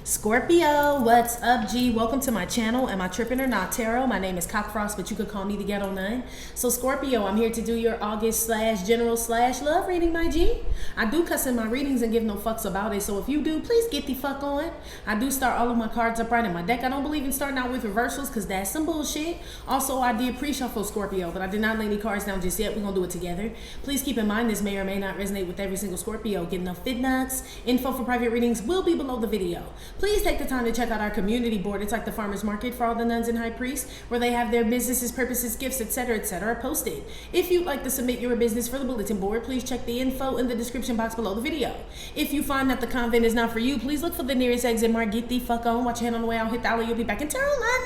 Scorpio, what's up, G? Welcome to my channel. Am I tripping or not, tarot? My name is Cockfrost, but you could call me the Ghetto Nun. So Scorpio, I'm here to do your August / general / love reading, my G. I do cuss in my readings and give no fucks about it, so if you do, please get the fuck on. I do start all of my cards upright in my deck. I don't believe in starting out with reversals because that's some bullshit. Also, I did pre-shuffle Scorpio, but I did not lay any cards down just yet. We're gonna do it together. Please keep in mind this may or may not resonate with every single Scorpio. Get enough fit nuts. Info for private readings will be below the video. Please take the time to check out our community board. It's like the farmer's market for all the nuns and high priests, where they have their businesses, purposes, gifts, etc., posted. If you'd like to submit your business for the bulletin board, please check the info in the description box below the video. If you find that the convent is not for you, please look for the nearest exit mark. Get the fuck on. Watch your hand on the way out. Hit the alley. You'll be back in tarot land.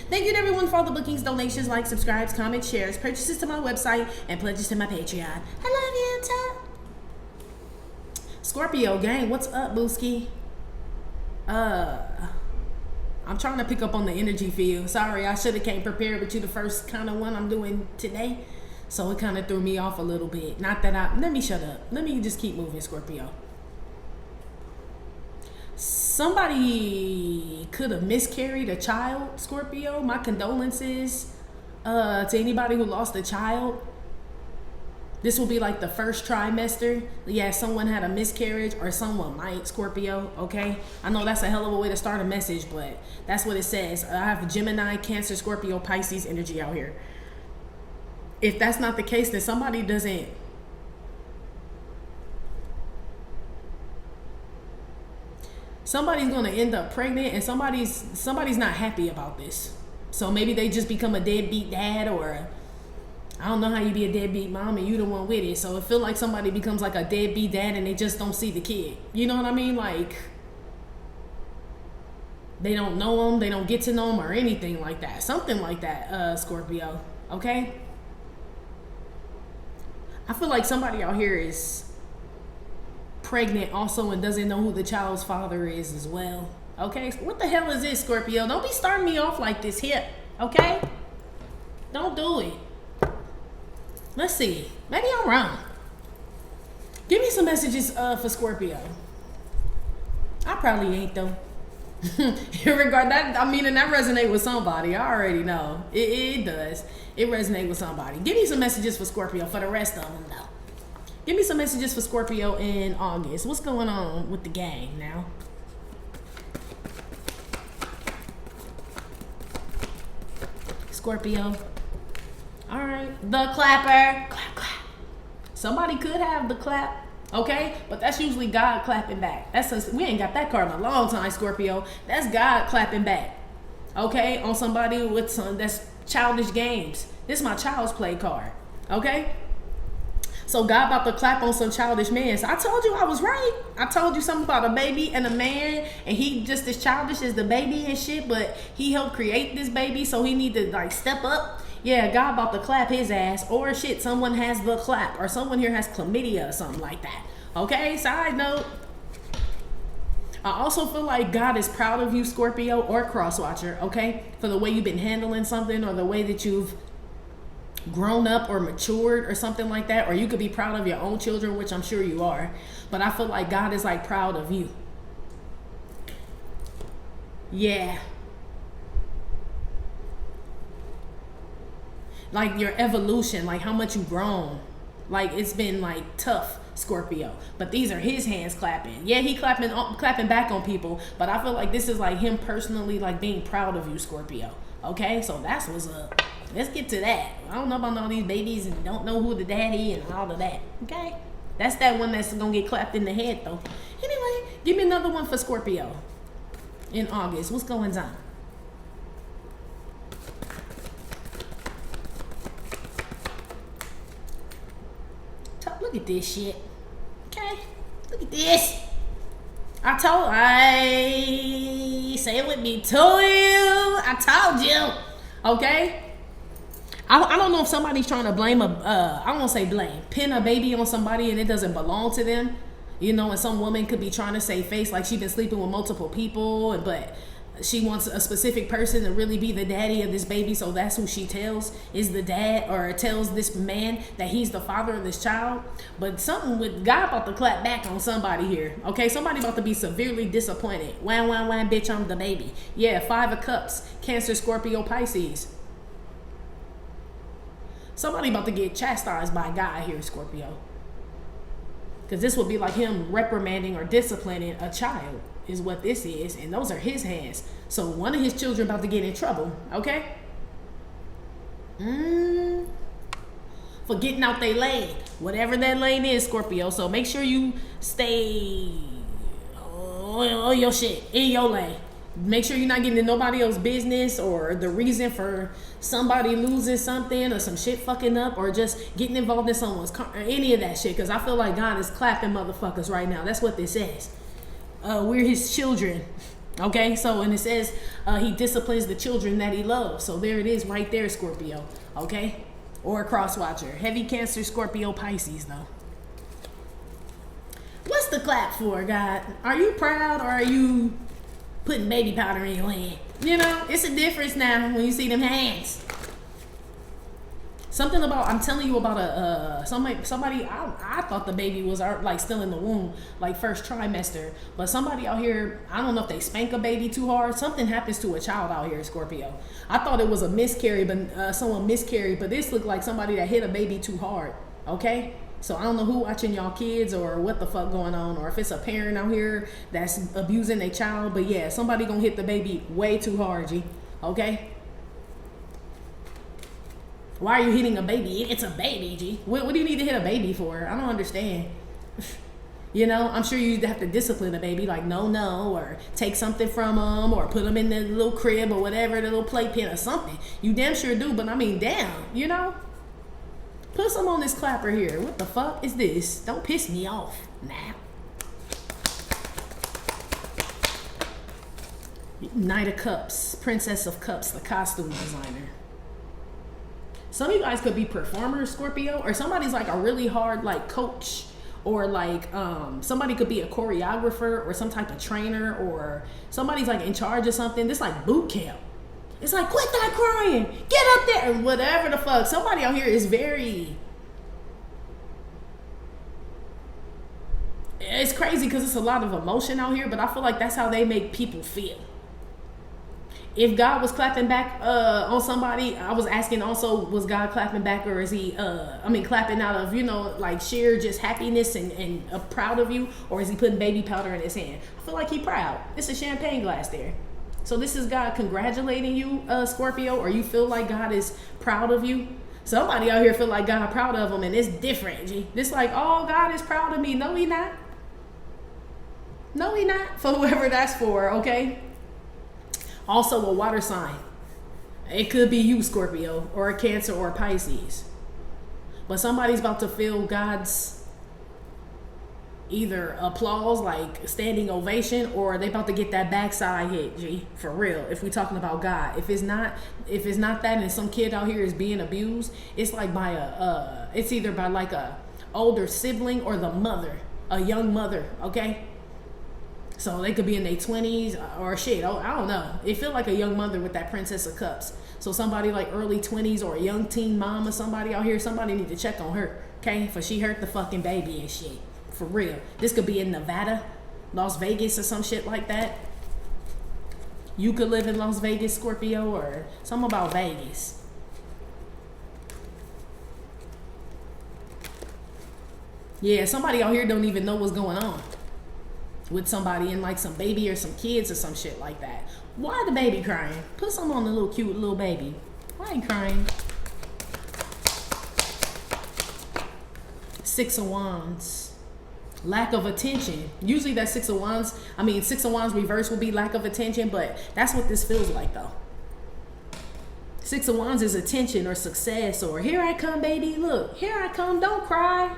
Thank you to everyone for all the bookings, donations, likes, subscribes, comments, shares, purchases to my website, and pledges to my Patreon. I love you, Scorpio gang, what's up, Booski? I'm trying to pick up on the energy field. Sorry, I should have came prepared with you the first kind of one I'm doing today. So it kind of threw me off a little bit. Not that let me shut up. Let me just keep moving, Scorpio. Somebody could have miscarried a child, Scorpio. My condolences to anybody who lost a child. This will be like the first trimester. Yeah, someone had a miscarriage or someone might, Scorpio, okay? I know that's a hell of a way to start a message, but that's what it says. I have Gemini, Cancer, Scorpio, Pisces energy out here. If that's not the case, then somebody doesn't... Somebody's going to end up pregnant and somebody's not happy about this. So maybe they just become a deadbeat dad, or... I don't know how you be a deadbeat mom and you the one with it. So it feel like somebody becomes like a deadbeat dad and they just don't see the kid. You know what I mean? Like, they don't know them, they don't get to know them or anything like that. Something like that, Scorpio. Okay? I feel like somebody out here is pregnant also and doesn't know who the child's father is as well. Okay? What the hell is this, Scorpio? Don't be starting me off like this here. Okay? Don't do it. Let's see. Maybe I'm wrong. Give me some messages for Scorpio. I probably ain't though. In regard that, I mean, and that resonate with somebody. I already know. It does. It resonate with somebody. Give me some messages for Scorpio for the rest of them though. Give me some messages for Scorpio in August. What's going on with the gang now? Scorpio. All right, the clapper. Clap, clap. Somebody could have the clap, okay? But that's usually God clapping back. We ain't got that card in a long time, Scorpio. That's God clapping back, okay? On somebody with some that's childish games. This is my child's play card, okay? So God about to clap on some childish man. So I told you I was right. I told you something about a baby and a man, and he just as childish as the baby and shit, but he helped create this baby, so he need to like step up. Yeah, God about to clap his ass, or shit, someone has the clap, or someone here has chlamydia or something like that. Okay, side note. I also feel like God is proud of you, Scorpio or Crosswatcher, okay? For the way you've been handling something, or the way that you've grown up or matured or something like that. Or you could be proud of your own children, which I'm sure you are. But I feel like God is like proud of you. Yeah. Like your evolution, like how much you've grown. Like it's been like tough, Scorpio. But these are his hands clapping. Yeah, he clapping back on people. But I feel like this is like him personally like being proud of you, Scorpio. Okay, so that's what's up. Let's get to that. I don't know about all these babies and don't know who the daddy and all of that. Okay, that's that one that's gonna get clapped in the head though. Anyway, give me another one for Scorpio in August. What's going on? Look at this shit. Okay. Look at this. I say it with me. Told you. I told you. Okay. I don't know if somebody's trying to blame I don't want to say blame. Pin a baby on somebody and it doesn't belong to them. You know, and some woman could be trying to save face like she's been sleeping with multiple people. But she wants a specific person to really be the daddy of this baby, so that's who she tells is the dad, or tells this man that he's the father of this child. But something with God about to clap back on somebody here, okay? Somebody about to be severely disappointed. Wham, wham, wham, bitch, I'm the baby. Yeah, 5 of Cups, Cancer, Scorpio, Pisces. Somebody about to get chastised by God here, Scorpio. Because this would be like him reprimanding or disciplining a child is what this is, and those are his hands. So one of his children about to get in trouble, okay? For getting out their lane, whatever that lane is, Scorpio. So make sure you stay on your shit, in your lane. Make sure you're not getting in nobody else's business, or the reason for somebody losing something, or some shit fucking up, or just getting involved in someone's car, or any of that shit. Because I feel like God is clapping motherfuckers right now. That's what this says. We're his children, okay? So, and it says he disciplines the children that he loves. So there it is right there, Scorpio, okay? Or a cross watcher. Heavy Cancer, Scorpio, Pisces, though. What's the clap for, God? Are you proud, or are you putting baby powder in your hand? You know, it's a difference now when you see them hands. Something about, I'm telling you about somebody, I thought the baby was like still in the womb, like first trimester. But somebody out here, I don't know if they spank a baby too hard. Something happens to a child out here, Scorpio. I thought it was a miscarry, but someone miscarried. But this looked like somebody that hit a baby too hard, okay? So I don't know who watching y'all kids, or what the fuck going on, or if it's a parent out here that's abusing their child. But yeah, somebody gonna hit the baby way too hard, G, okay? Why are you hitting a baby? It's a baby, G. What do you need to hit a baby for? I don't understand. You know, I'm sure you have to discipline a baby, like no, or take something from them, or put them in the little crib or whatever, the little playpen or something. You damn sure do, but I mean, damn, you know? Put some on this clapper here. What the fuck is this? Don't piss me off now. Knight of Cups, Princess of Cups, the costume designer. Some of you guys could be performers, Scorpio, or somebody's like a really hard like coach, or like somebody could be a choreographer or some type of trainer, or somebody's like in charge of something. This like boot camp. It's like, quit that crying, get up there, or whatever the fuck. Somebody out here is very, it's crazy because it's a lot of emotion out here, but I feel like that's how they make people feel. If God was clapping back on somebody, I was asking also, was God clapping back, or is he, clapping out of, you know, like sheer just happiness and proud of you, or is he putting baby powder in his hand? I feel like he proud. It's a champagne glass there. So this is God congratulating you, Scorpio, or you feel like God is proud of you. Somebody out here feel like God proud of them, and it's different, G. This like, oh, God is proud of me. No, he not. No, he not. For whoever that's for, okay? Also a water sign. It could be you, Scorpio, or a Cancer, or a Pisces. But somebody's about to feel God's either applause, like standing ovation, or they about to get that backside hit, G, for real. If we're talking about God, if it's not that, and some kid out here is being abused, it's like by it's either by like a older sibling or the mother, a young mother, okay? So they could be in their 20s or shit. Oh, I don't know. It feel like a young mother with that Princess of Cups. So somebody like early 20s, or a young teen mom, or somebody out here, somebody need to check on her, okay? For she hurt the fucking baby and shit. For real. This could be in Nevada, Las Vegas, or some shit like that. You could live in Las Vegas, Scorpio, or something about Vegas. Yeah, somebody out here don't even know what's going on with somebody, and like some baby or some kids or some shit like that. Why the baby crying? Put some on the little cute little baby. Why ain't crying? 6 of Wands. Lack of attention. Usually that 6 of Wands, 6 of Wands reverse will be lack of attention, but that's what this feels like though. 6 of Wands is attention or success, or here I come, baby, look, here I come, don't cry.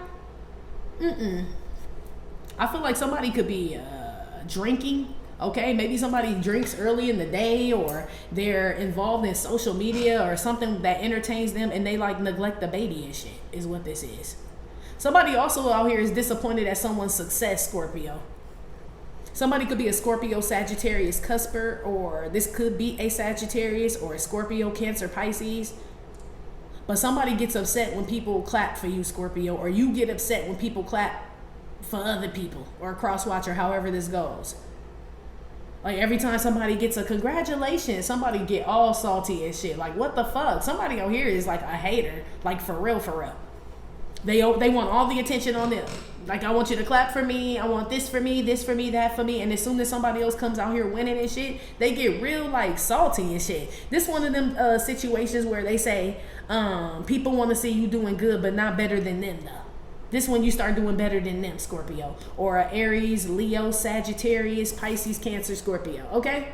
I feel like somebody could be drinking, okay? Maybe somebody drinks early in the day, or they're involved in social media or something that entertains them, and they like neglect the baby and shit, is what this is. Somebody also out here is disappointed at someone's success, Scorpio. Somebody could be a Scorpio, Sagittarius, Cusper, or this could be a Sagittarius or a Scorpio, Cancer, Pisces. But somebody gets upset when people clap for you, Scorpio, or you get upset when people clap for other people, or a cross watcher, however this goes. Like every time somebody gets a congratulations, somebody get all salty and shit. Like what the fuck? Somebody out here is like a hater, like for real, for real. They want all the attention on them. Like I want you to clap for me. I want this for me, that for me. And as soon as somebody else comes out here winning and shit, they get real like salty and shit. This one of them situations where they say people want to see you doing good, but not better than them though. This one you start doing better than them, Scorpio. Or Aries, Leo, Sagittarius, Pisces, Cancer, Scorpio. Okay?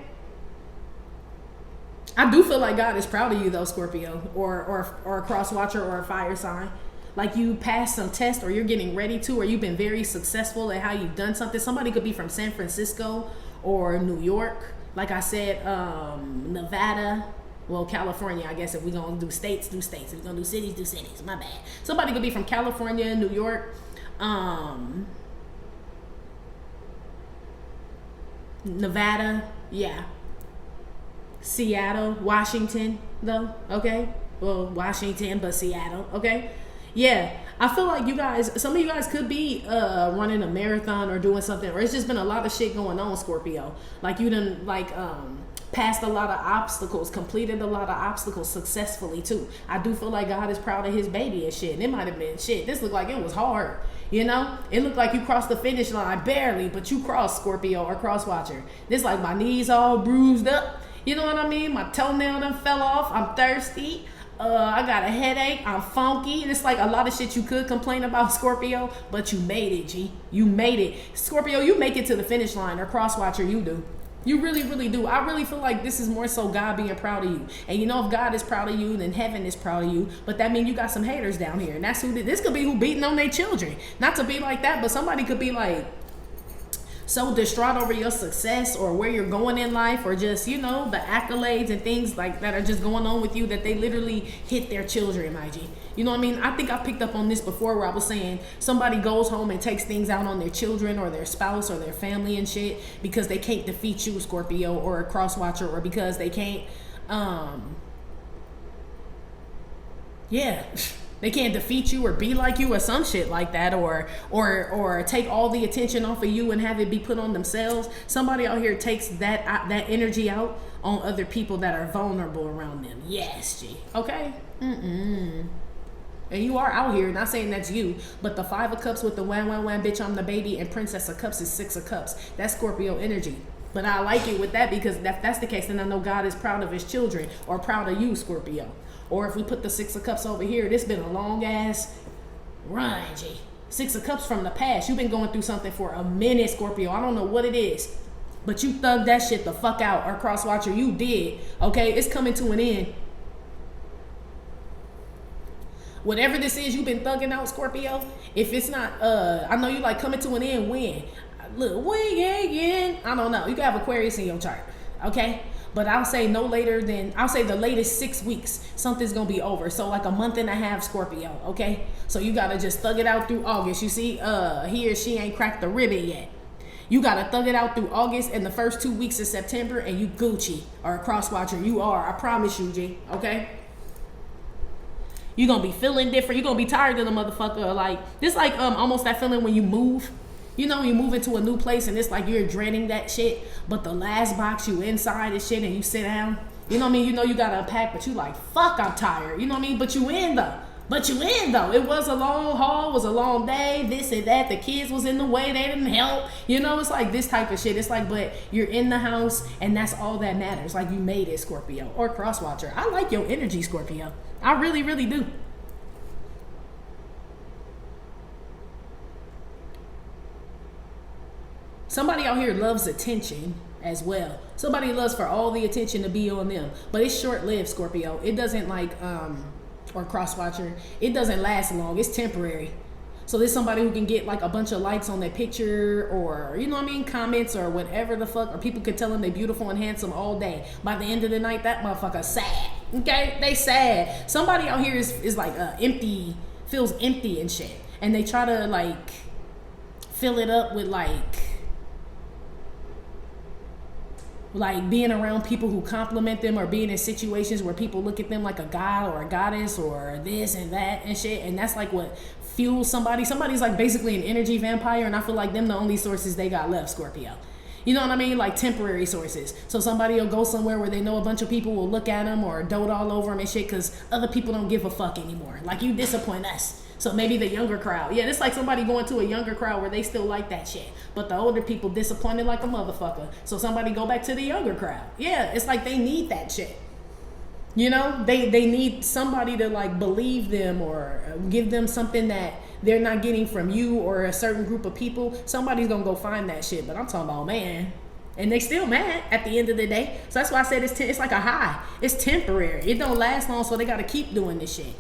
I do feel like God is proud of you though, Scorpio. Or a cross watcher or a fire sign. Like you passed some test, or you're getting ready to, or you've been very successful at how you've done something. Somebody could be from San Francisco or New York. Like I said, Nevada. Well, California, I guess if we're going to do states, do states. If we're going to do cities, do cities. My bad. Somebody could be from California, New York, Nevada, yeah. Seattle, Washington, though, okay? Well, Washington, but Seattle, okay? Yeah, I feel like you guys, some of you guys could be running a marathon or doing something, or it's just been a lot of shit going on, Scorpio. Like you done, like, passed a lot of obstacles, completed a lot of obstacles successfully too. I do feel like God is proud of his baby and shit. And it might have been shit. This looked like it was hard. You know, it looked like you crossed the finish line barely, but you crossed, Scorpio or cross watcher. This like my knees all bruised up. You know what I mean? My toenail done fell off. I'm thirsty. I got a headache. I'm funky. And it's like a lot of shit you could complain about, Scorpio, but you made it, G. You made it. Scorpio, you make it to the finish line, or cross watcher, you do. You really, really do. I really feel like this is more so God being proud of you. And you know, if God is proud of you, then heaven is proud of you. But that means you got some haters down here. And that's who, this could be who beating on their children. Not to be like that, but somebody could be like so distraught over your success or where you're going in life, or just, you know, the accolades and things like that are just going on with you, that they literally hit their children, my G. You know what I mean? I think I picked up on this before, where I was saying somebody goes home and takes things out on their children or their spouse or their family and shit because they can't defeat you, Scorpio, or a cross watcher, or because they can't they can't defeat you or be like you or some shit like that, or take all the attention off of you and have it be put on themselves. Somebody out here takes that energy out on other people that are vulnerable around them. Yes, G. Okay? And you are out here, not saying that's you, but the 5 of Cups with the wham, wham, wham, bitch, I'm the baby, and Princess of Cups is 6 of Cups. That's Scorpio energy. But I like it with that, because if that's the case, then I know God is proud of his children, or proud of you, Scorpio. Or if we put the 6 of Cups over here, this been a long ass run, G. 6 of Cups from the past. You've been going through something for a minute, Scorpio. I don't know what it is, but you thugged that shit the fuck out, or cross watcher, you did. Okay, it's coming to an end. Whatever this is you've been thugging out, Scorpio, if it's not, I know you like coming to an end when? Look, when, I don't know. You can have Aquarius in your chart, okay? But I'll say no later than, I'll say the latest 6 weeks, something's going to be over. So like a month and a half, Scorpio, okay? So you got to just thug it out through August. You see, he or she ain't cracked the ribbon yet. You got to thug it out through August and the first 2 weeks of September, and you Gucci, or a cross watcher. You are, I promise you, G, okay? You're going to be feeling different. You're going to be tired of the motherfucker. Like, this like almost that feeling when you move. You know, you move into a new place and it's like you're dreading that shit, but the last box you inside and shit, and you sit down. You know what I mean? You know you got to unpack, but you like, fuck, I'm tired. You know what I mean? But you in though. It was a long haul, it was a long day, this and that. The kids was in the way, they didn't help. You know, it's like this type of shit. It's like, but you're in the house and that's all that matters. Like you made it, Scorpio, or cross watcher. I like your energy, Scorpio. I really, really do. Somebody out here loves attention as well. Somebody loves for all the attention to be on them. But it's short-lived, Scorpio. It doesn't like, or cross-watcher, it doesn't last long. It's temporary. So there's somebody who can get like a bunch of likes on their picture, or, you know what I mean, comments or whatever the fuck. Or people could tell them they're beautiful and handsome all day. By the end of the night, that motherfucker's sad. Okay? They sad. Somebody out here is like empty, feels empty and shit. And they try to like fill it up with like like being around people who compliment them, or being in situations where people look at them like a god or a goddess or this and that and shit. And that's like what fuels somebody. Somebody's like basically an energy vampire, and I feel like them the only sources they got left, Scorpio. You know what I mean? Like temporary sources. So somebody will go somewhere where they know a bunch of people will look at them or dote all over them and shit because other people don't give a fuck anymore. Like, you disappoint us. So maybe the younger crowd. Yeah, it's like somebody going to a younger crowd where they still like that shit. But the older people disappointed like a motherfucker. So somebody go back to the younger crowd. Yeah, it's like they need that shit. You know, they need somebody to like believe them or give them something that they're not getting from you or a certain group of people. Somebody's gonna go find that shit. But I'm talking about, man, and they still mad at the end of the day. So that's why I said it's like a high. It's temporary. It don't last long, so they gotta keep doing this shit.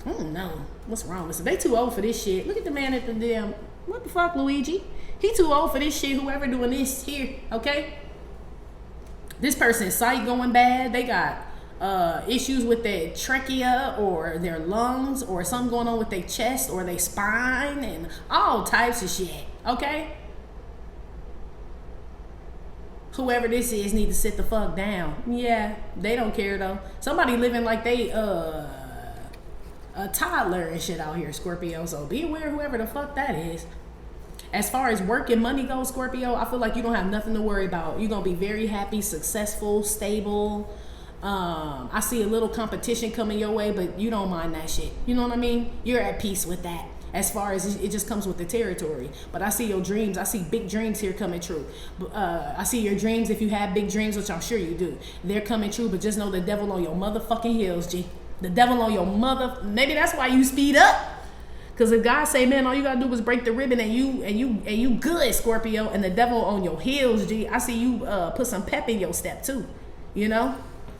I don't know what's wrong with them. They too old for this shit. Look at the man at the damn, what the fuck, Luigi? He too old for this shit. Whoever doing this here, okay? This person's sight going bad. They got issues with their trachea or their lungs, or something going on with their chest or their spine, and all types of shit, okay? Whoever this is need to sit the fuck down. Yeah, they don't care though. Somebody living like they a toddler and shit out here, Scorpio. So be aware whoever the fuck that is. As far as work and money goes, Scorpio, I feel like you don't have nothing to worry about. You're gonna be very happy, successful, stable. I see a little competition coming your way, but you don't mind that shit. You know what I mean? You're at peace with that. As far as it just comes with the territory. But I see your dreams. I see big dreams here coming true. I see your dreams, if you have big dreams, which I'm sure you do. They're coming true, but just know the devil on your motherfucking heels, G. The devil on your mother. Maybe that's why you speed up. Because if God say, man, all you gotta do is break the ribbon and you good, Scorpio, and the devil on your heels, G. I see you put some pep in your step too. You know?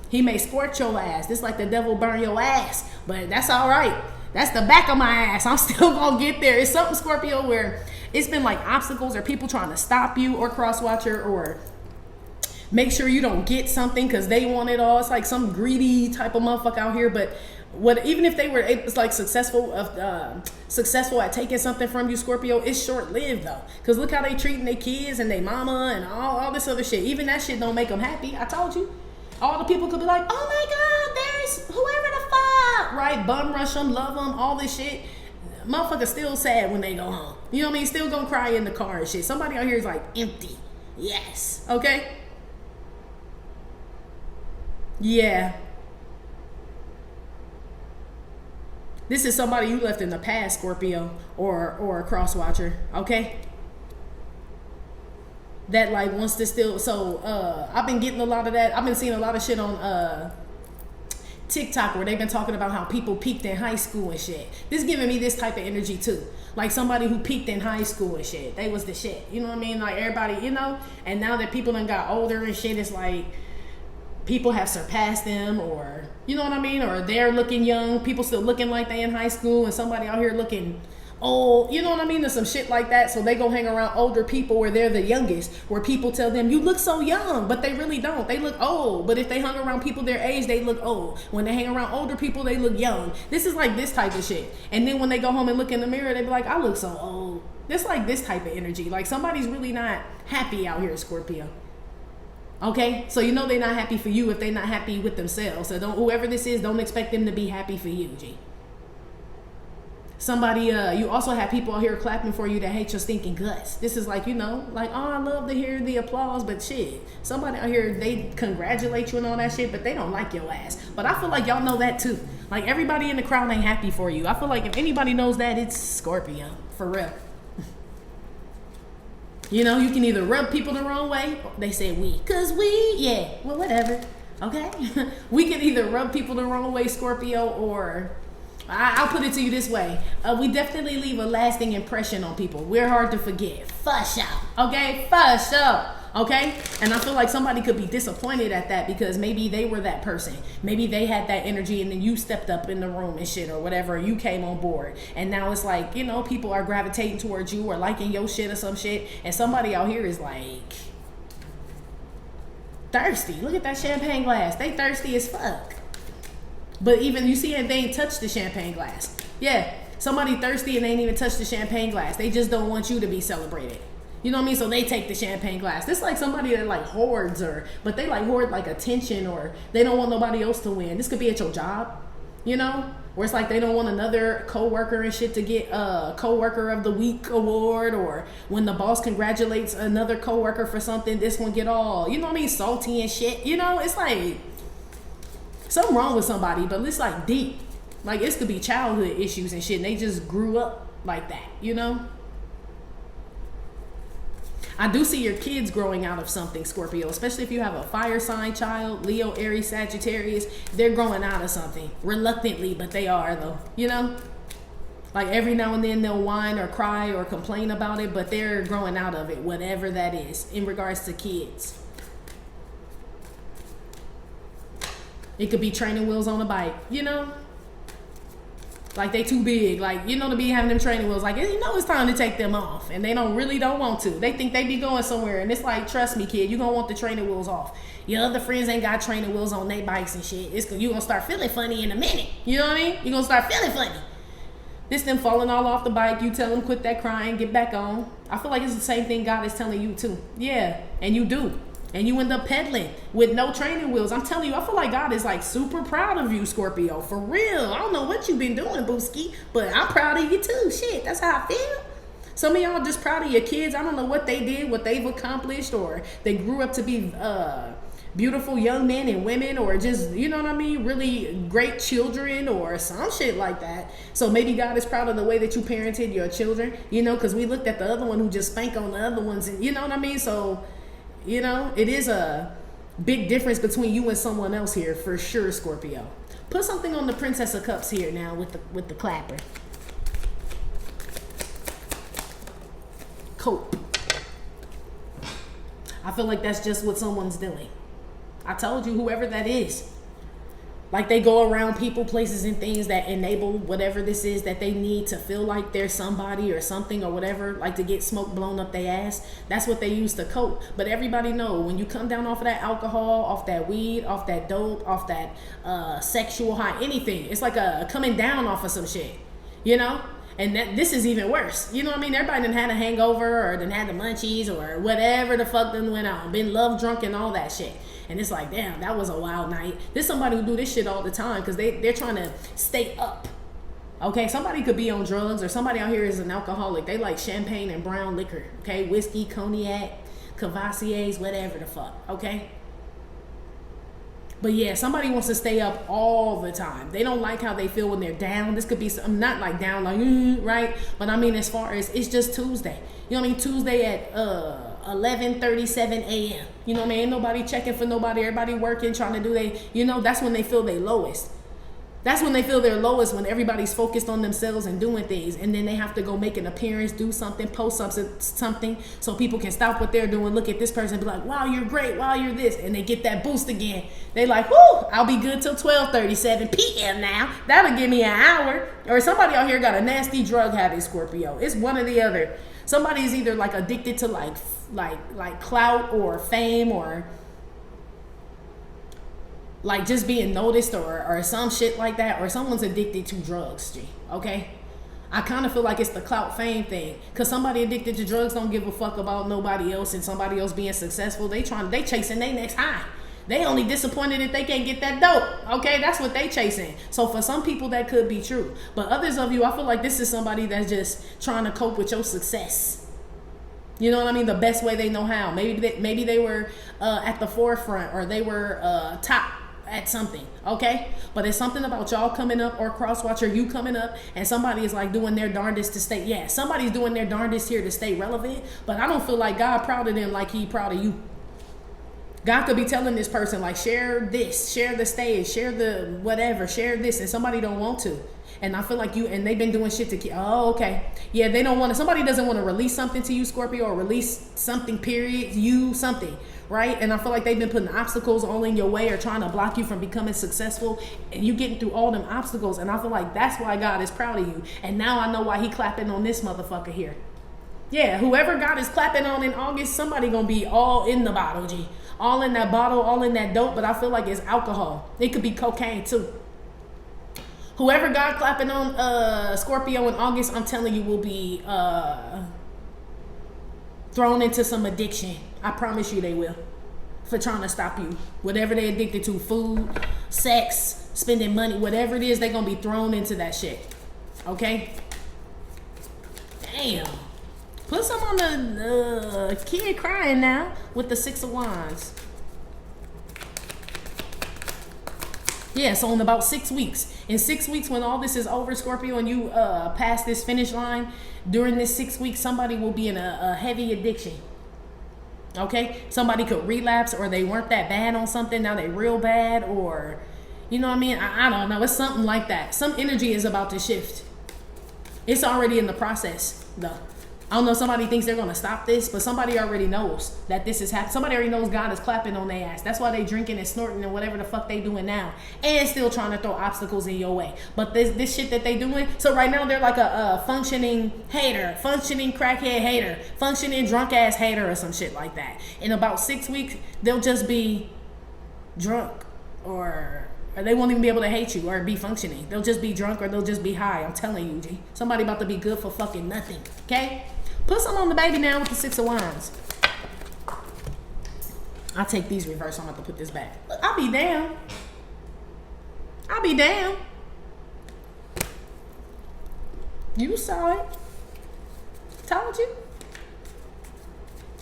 He may scorch your ass. This like the devil burn your ass. But that's all right. That's the back of my ass. I'm still gonna get there. It's something, Scorpio, where it's been like obstacles or people trying to stop you or cross-watcher or make sure you don't get something because they want it all. It's like some greedy type of motherfucker out here. But even if they were, it's like successful at taking something from you, Scorpio, it's short-lived though. Because look how they treating their kids and their mama and all this other shit. Even that shit don't make them happy. I told you. All the people could be like, oh my God, there's whoever the fuck, right? Bum rush them, love them, all this shit. Motherfuckers still sad when they go home. You know what I mean? Still gonna cry in the car and shit. Somebody out here is like empty. Yes. Okay? Yeah. This is somebody you left in the past, Scorpio, or a cross-watcher. Okay? That like wants to still, so I've been getting a lot of that. I've been seeing a lot of shit on TikTok where they've been talking about how people peaked in high school and shit. This is giving me this type of energy too. Like somebody who peaked in high school and shit. They was the shit. You know what I mean? Like everybody, you know? And now that people done got older and shit, it's like people have surpassed them, or you know what I mean? Or they're looking young. People still looking like they in high school, and somebody out here looking old, you know what I mean? There's some shit like that. So they go hang around older people where they're the youngest, where people tell them you look so young, but they really don't. They look old. But if they hung around people their age, they look old. When they hang around older people, they look young. This is like this type of shit. And then when they go home and look in the mirror, they be like, I look so old. It's like this type of energy. Like somebody's really not happy out here, Scorpio. Okay, so you know they're not happy for you if they're not happy with themselves. So whoever this is, don't expect them to be happy for you, G. Somebody, you also have people out here clapping for you that hate your stinking guts. This is like, you know, like, oh, I love to hear the applause, but shit, somebody out here, they congratulate you and all that shit, but they don't like your ass. But I feel like y'all know that too. Like everybody in the crowd ain't happy for you. I feel like if anybody knows that, it's Scorpio, for real. You know, you can either rub people the wrong way. They say we, cause we, yeah, well, whatever. Okay, we can either rub people the wrong way, Scorpio, or I'll put it to you this way. We definitely leave a lasting impression on people. We're hard to forget. For sure. Okay? For sure. Okay? And I feel like somebody could be disappointed at that because maybe they were that person. Maybe they had that energy and then you stepped up in the room and shit or whatever. You came on board. And now it's like, you know, people are gravitating towards you or liking your shit or some shit. And somebody out here is like thirsty. Look at that champagne glass. They thirsty as fuck. But even, you see, they ain't touched the champagne glass. Yeah, somebody thirsty and they ain't even touched the champagne glass. They just don't want you to be celebrated. You know what I mean? So they take the champagne glass. This like somebody that like hoards, but they like hoard like attention, or they don't want nobody else to win. This could be at your job, you know, where it's like they don't want another coworker and shit to get a coworker of the week award, or when the boss congratulates another coworker for something, this one get all, you know what I mean, salty and shit. You know, it's like something wrong with somebody, but it's like deep. Like this could be childhood issues and shit, and they just grew up like that, you know. I do see your kids growing out of something, Scorpio, especially if you have a fire sign child, Leo, Aries, Sagittarius. They're growing out of something reluctantly, but they are though, you know. Like every now and then they'll whine or cry or complain about it, but they're growing out of it, whatever that is, in regards to kids. It could be training wheels on a bike, you know. Like they too big, like, you know, to be having them training wheels. Like, you know, it's time to take them off, and they really don't want to. They think they be going somewhere, and it's like, trust me, kid, you gonna want the training wheels off. Your other friends ain't got training wheels on their bikes and shit. You gonna start feeling funny in a minute. You know what I mean? You gonna start feeling funny. This them falling all off the bike. You tell them quit that crying, get back on. I feel like it's the same thing God is telling you too. Yeah, and you do. And you end up pedaling with no training wheels. I'm telling you, I feel like God is like super proud of you, Scorpio. For real. I don't know what you've been doing, Booski, but I'm proud of you too. Shit, that's how I feel. Some of y'all just proud of your kids. I don't know what they did, what they've accomplished, or they grew up to be beautiful young men and women, or just, you know what I mean, really great children, or some shit like that. So maybe God is proud of the way that you parented your children, you know, because we looked at the other one who just spanked on the other ones, and you know what I mean? So, you know, it is a big difference between you and someone else here, for sure, Scorpio. Put something on the Princess of Cups here now with the clapper. Cope. I feel like that's just what someone's doing. I told you, whoever that is. Like they go around people, places, and things that enable whatever this is that they need to feel like they're somebody or something or whatever, like to get smoke blown up their ass. That's what they use to cope. But everybody know when you come down off of that alcohol, off that weed, off that dope, off that sexual high, anything, it's like a coming down off of some shit, you know? And this is even worse. You know what I mean? Everybody done had a hangover or done had the munchies or whatever the fuck done went on. Been love drunk and all that shit. And it's like, damn, that was a wild night. There's somebody who do this shit all the time because they're trying to stay up. Okay, somebody could be on drugs, or somebody out here is an alcoholic. They like champagne and brown liquor. Okay, whiskey, cognac, Cavassiers, whatever the fuck. Okay. But yeah, somebody wants to stay up all the time. They don't like how they feel when they're down. This could be, I'm not like down like, right? But I mean, as far as, it's just Tuesday. You know what I mean? Tuesday at 11:37 a.m. You know what I mean? Ain't nobody checking for nobody. Everybody working, trying to do you know, that's when they feel their lowest. That's when they feel their lowest, when everybody's focused on themselves and doing things, and then they have to go make an appearance, do something, post something, so people can stop what they're doing, look at this person and be like, wow, you're great, wow, you're this, and they get that boost again. They like, whoo, I'll be good till 12:37 p.m. now. That'll give me an hour. Or somebody out here got a nasty drug habit, Scorpio. It's one or the other. Somebody's either like addicted to like clout or fame, or like just being noticed, or some shit like that, or someone's addicted to drugs, G. Okay? I kind of feel like it's the clout fame thing, because somebody addicted to drugs don't give a fuck about nobody else and somebody else being successful. They chasing their next high. They only disappointed if they can't get that dope. Okay? That's what they chasing. So for some people that could be true, but others of you, I feel like this is somebody that's just trying to cope with your success. You know what I mean? The best way they know how. Maybe they were at the forefront, or they were top at something, okay? But it's something about y'all coming up, or crosswatch, or you coming up, and somebody is like doing their darndest to stay. Yeah, somebody's doing their darndest here to stay relevant, but I don't feel like God proud of them like he proud of you. God could be telling this person, like, share this, share the stage, share the whatever, share this, and somebody don't want to. And I feel like and they've been doing shit to keep, oh, okay. Yeah, they don't want to, somebody doesn't want to release something to you, Scorpio, or release something, period, something, right? And I feel like they've been putting obstacles all in your way, or trying to block you from becoming successful, and you getting through all them obstacles. And I feel like that's why God is proud of you. And now I know why he clapping on this motherfucker here. Yeah, whoever God is clapping on in August, somebody gonna be all in the bottle, G. All in that bottle, all in that dope, but I feel like it's alcohol. It could be cocaine too. Whoever God clapping on Scorpio in August, I'm telling you, will be thrown into some addiction. I promise you they will. For trying to stop you. Whatever they addicted to, food, sex, spending money, whatever it is, they're going to be thrown into that shit. Okay? Damn. Put some on the kid crying now with the 6 of Wands. Yeah, so in about 6 weeks. In 6 weeks, when all this is over, Scorpio, and you pass this finish line, during this 6 weeks, somebody will be in a heavy addiction. Okay? Somebody could relapse, or they weren't that bad on something, now they real bad, or, you know what I mean? I don't know. It's something like that. Some energy is about to shift. It's already in the process, though. I don't know if somebody thinks they're going to stop this, but somebody already knows that this is happening. Somebody already knows God is clapping on their ass. That's why they drinking and snorting and whatever the fuck they doing now. And still trying to throw obstacles in your way. But this shit that they doing, so right now they're like a functioning hater, functioning crackhead hater, functioning drunk ass hater or some shit like that. In about 6 weeks, they'll just be drunk or they won't even be able to hate you or be functioning. They'll just be drunk or they'll just be high. I'm telling you, G. Somebody about to be good for fucking nothing. Okay? Put some on the baby now with the 6 of Wands. I'll take these reverse. I'm going to have to put this back. Look, I'll be down. I'll be down. You saw it. Told you.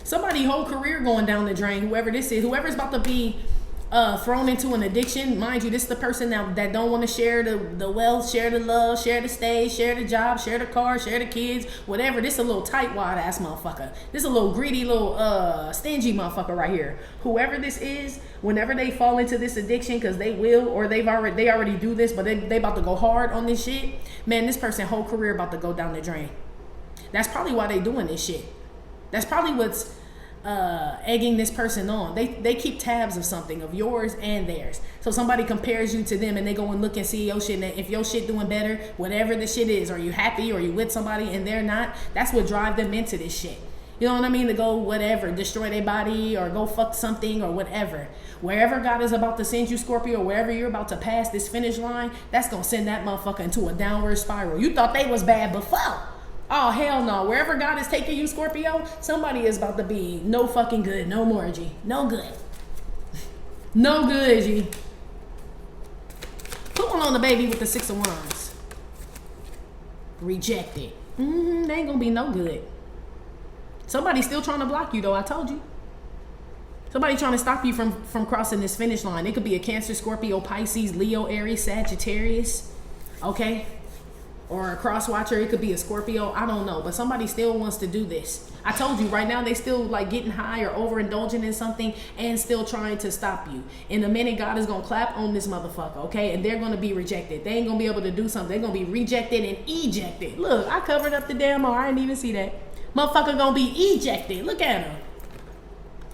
Somebody's whole career going down the drain. Whoever this is. Whoever's about to be thrown into an addiction. Mind you, this is the person that don't want to share the wealth, share the love, share the stage, share the job, share the car, share the kids, whatever. This is a little tightwad ass motherfucker. This is a little greedy, little stingy motherfucker right here. Whoever this is, whenever they fall into this addiction, because they will, or they already do this, but they about to go hard on this shit. Man, this person's whole career about to go down the drain. That's probably why they doing this shit. That's probably what's egging this person on. They keep tabs of something, of yours and theirs. So somebody compares you to them and they go and look and see your shit, and if your shit doing better, whatever the shit is, are you happy, or you with somebody and they're not, that's what drive them into this shit. You know what I mean? To go whatever, destroy their body or go fuck something or whatever. Wherever God is about to send you, Scorpio, wherever you're about to pass this finish line, that's gonna send that motherfucker into a downward spiral. You thought they was bad before. Oh, hell no. Wherever God is taking you, Scorpio, somebody is about to be no fucking good. No more, G. No good. No good, G. Put one on the baby with the 6 of Wands. Rejected. They ain't gonna be no good. Somebody's still trying to block you, though. I told you. Somebody trying to stop you from crossing this finish line. It could be a Cancer, Scorpio, Pisces, Leo, Aries, Sagittarius. Okay? Or a cross watcher. It could be a Scorpio. I don't know. But somebody still wants to do this. I told you, right now they still like getting high or overindulging in something and still trying to stop you. In a minute, God is going to clap on this motherfucker, okay? And they're going to be rejected. They ain't going to be able to do something. They're going to be rejected and ejected. Look, I covered up the damn R. I didn't even see that. Motherfucker going to be ejected. Look at him.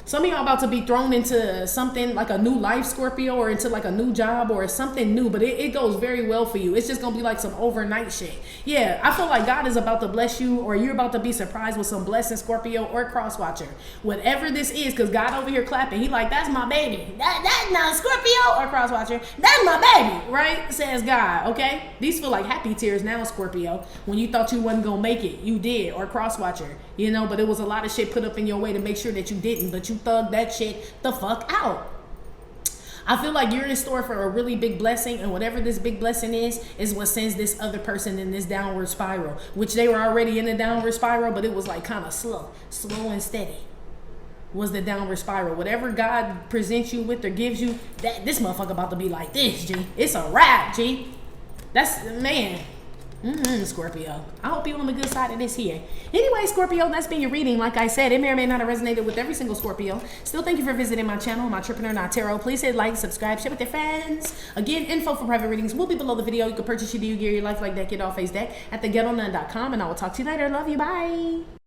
Some of y'all about to be thrown into something like a new life, Scorpio, or into like a new job or something new, but it goes very well for you. It's just going to be like some overnight shit. Yeah, I feel like God is about to bless you, or you're about to be surprised with some blessing, Scorpio or cross watcher. Whatever this is, because God over here clapping, he like, that's my baby. That's not Scorpio or cross watcher. That's my baby, right? Says God, okay? These feel like happy tears now, Scorpio. When you thought you wasn't going to make it, you did, or cross watcher, you know, but it was a lot of shit put up in your way to make sure that you didn't, but you thug that shit the fuck out. I feel like you're in store for a really big blessing, and whatever this big blessing is what sends this other person in this downward spiral, which they were already in a downward spiral, but it was like kind of slow and steady was the downward spiral. Whatever God presents you with or gives you, that this motherfucker about to be like this, G. It's a wrap, G. That's, man. Scorpio. I hope you're on the good side of this here. Anyway, Scorpio, that's been your reading. Like I said, it may or may not have resonated with every single Scorpio. Still, thank you for visiting my channel, My Trippin' or Not Tarot. Please hit like, subscribe, share with your friends. Again, info for private readings will be below the video. You can purchase your Do You Gear, your life like that, get off Phace deck at theghettonun.com, and I will talk to you later. Love you. Bye.